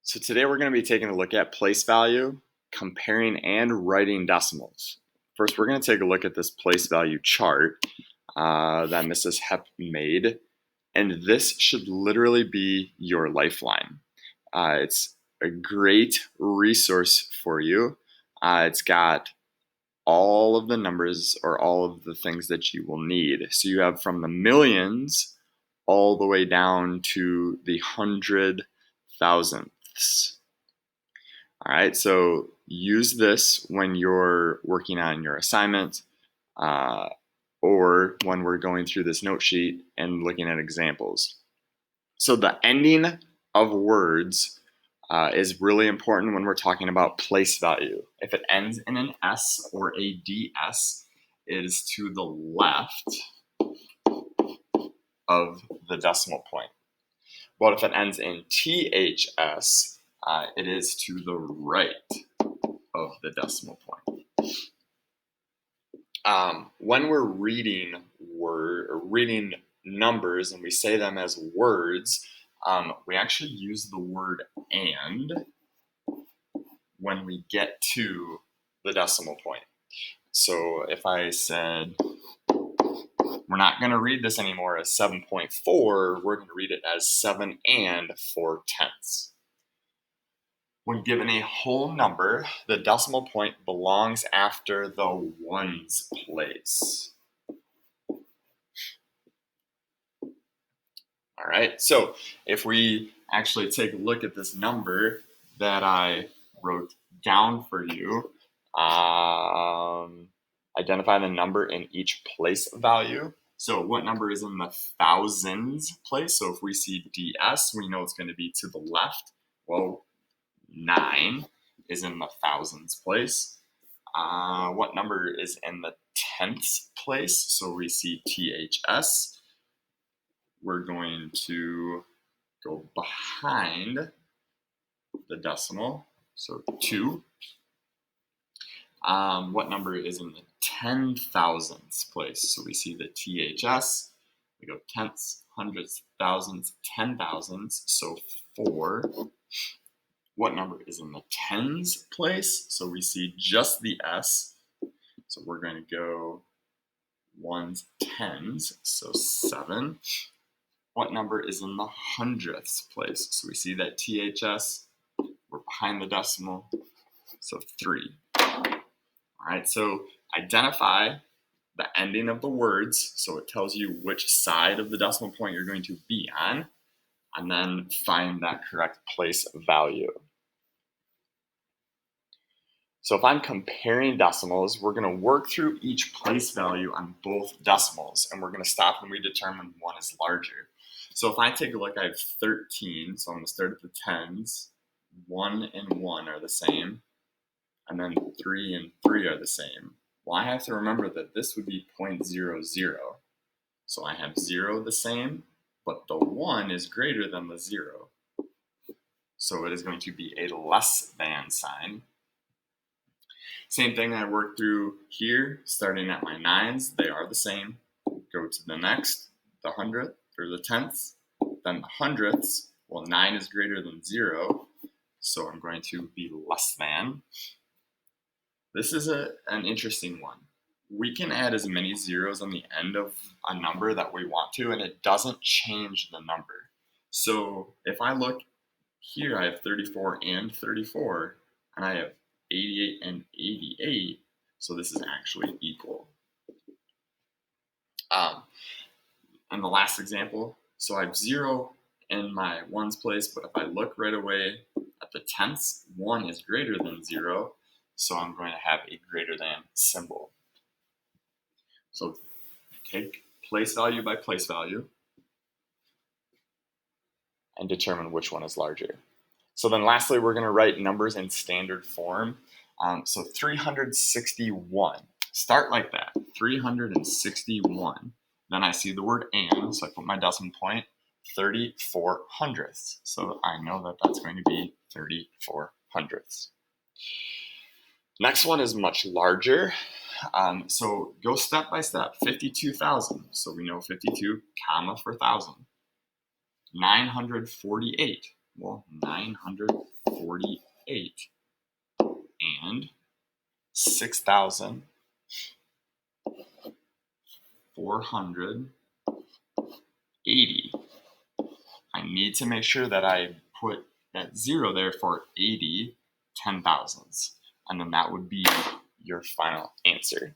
So today we're going to be taking a look at place value, comparing and writing decimals. First, we're going to take a look at this place value chart that Mrs. Hepp made, and this should literally be your lifeline. It's a great resource for you. It's got all of the numbers or all of the things that you will need. So you have from the millions all the way down to the 100,000ths. All right, so use this when you're working on your assignment or when we're going through this note sheet and looking at examples. So the ending of words is really important when we're talking about place value. If it ends in an S or a DS, it is to the left of the decimal point. But if it ends in THS, it is to the right of the decimal point. When we're reading numbers and we say them as words, we actually use the word and when we get to the decimal point. So if I said, we're not going to read this anymore as 7.4, we're going to read it as 7 and 4/10. When given a whole number, the decimal point belongs after the ones place. All right, so if we actually take a look at this number that I wrote down for you, identify the number in each place value. So what number is in the thousands place? So if we see DS, we know it's going to be to the left. Well, 9 is in the thousands place. What number is in the tenths place? So we see THS. We're going to go behind the decimal, so 2. What number is in the 10,000ths place? So we see the THS. We go tenths, hundreds, thousands, 10,000ths, so 4. What number is in the tens place? So we see just the S. So we're going to go ones, tens, so 7. What number is in the hundredths place? So we see that THS, we're behind the decimal, so 3. All right, so identify the ending of the words, so it tells you which side of the decimal point you're going to be on, and then find that correct place value. So if I'm comparing decimals, we're going to work through each place value on both decimals, and we're going to stop when we determine one is larger. So if I take a look, I have 13, so I'm going to start at the tens. 1 and 1 are the same, and then 3 and 3 are the same. Well, I have to remember that this would be 0.00. So I have 0 the same, but the 1 is greater than the 0. So it is going to be a less than sign. Same thing I work through here, starting at my 9s, they are the same. Go to the next, the 100th, or the 10th, then the hundredths. Well, 9 is greater than 0, so I'm going to be less than. This is an interesting one. We can add as many zeros on the end of a number that we want to, and it doesn't change the number. So if I look here, I have 34 and 34, and I have 88 and 88, so this is actually equal. And the last example, so I have 0 in my ones place, but if I look right away at the tenths, 1 is greater than 0, so I'm going to have a greater than symbol. So take place value by place value and determine which one is larger. So then lastly, we're going to write numbers in standard form. So 361. Start like that, 361. Then I see the word and, so I put my decimal point, 34 hundredths. So I know that that's going to be 34 hundredths. Next one is much larger. So go step by step, 52,000. So we know 52, comma for 1,000. 948. Well, 948 and 6,480. I need to make sure that I put that 0 there for 80 10,000s. And then that would be your final answer.